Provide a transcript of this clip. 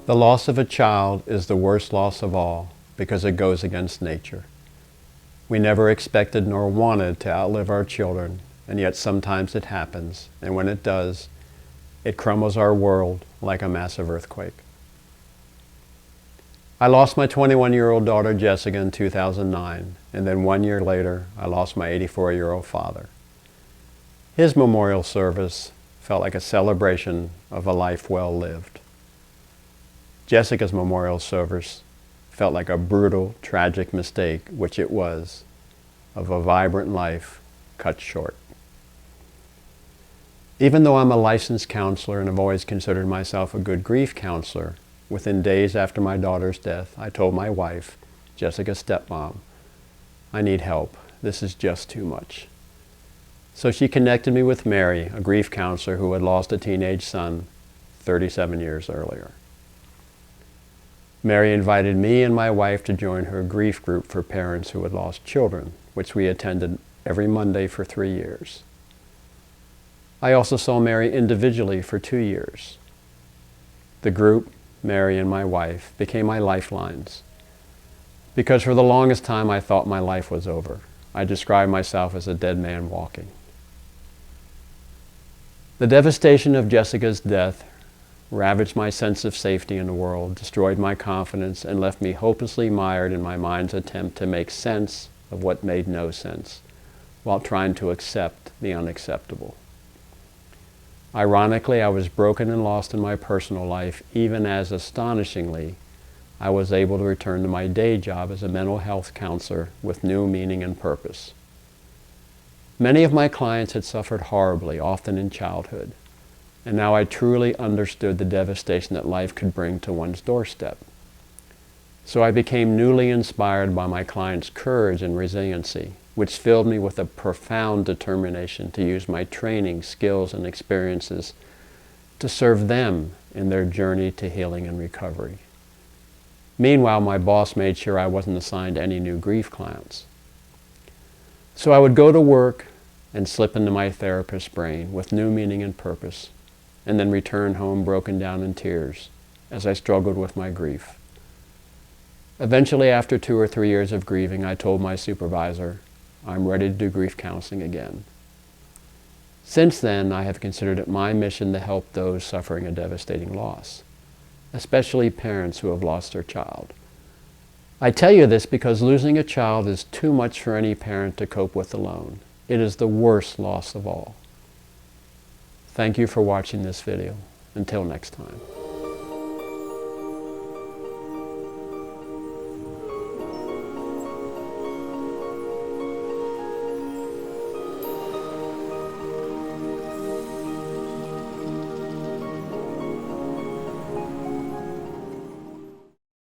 The loss of a child is the worst loss of all because it goes against nature. We never expected nor wanted to outlive our children, and yet sometimes it happens, and when it does, it crumbles our world like a massive earthquake. I lost my 21-year-old daughter Jessica in 2009, and then 1 year later, I lost my 84-year-old father. His memorial service felt like a celebration of a life well lived. Jessica's memorial service felt like a brutal, tragic mistake, which it was, of a vibrant life cut short. Even though I'm a licensed counselor and have always considered myself a good grief counselor, within days after my daughter's death, I told my wife, Jessica's stepmom, I need help. This is just too much. So she connected me with Mary, a grief counselor who had lost a teenage son 37 years earlier. Mary invited me and my wife to join her grief group for parents who had lost children, which we attended every Monday for 3 years. I also saw Mary individually for 2 years. The group, Mary and my wife, became my lifelines. Because for the longest time I thought my life was over. I described myself as a dead man walking. The devastation of Jessica's death ravaged my sense of safety in the world, destroyed my confidence, and left me hopelessly mired in my mind's attempt to make sense of what made no sense, while trying to accept the unacceptable. Ironically, I was broken and lost in my personal life, even as, astonishingly, I was able to return to my day job as a mental health counselor with new meaning and purpose. Many of my clients had suffered horribly, often in childhood, and now I truly understood the devastation that life could bring to one's doorstep. So I became newly inspired by my clients' courage and resiliency, which filled me with a profound determination to use my training, skills, and experiences to serve them in their journey to healing and recovery. Meanwhile, my boss made sure I wasn't assigned any new grief clients. So I would go to work and slip into my therapist's brain with new meaning and purpose, and then return home broken down in tears as I struggled with my grief. Eventually, after 2 or 3 years of grieving, I told my supervisor, I'm ready to do grief counseling again. Since then, I have considered it my mission to help those suffering a devastating loss, especially parents who have lost their child. I tell you this because losing a child is too much for any parent to cope with alone. It is the worst loss of all. Thank you for watching this video. Until next time.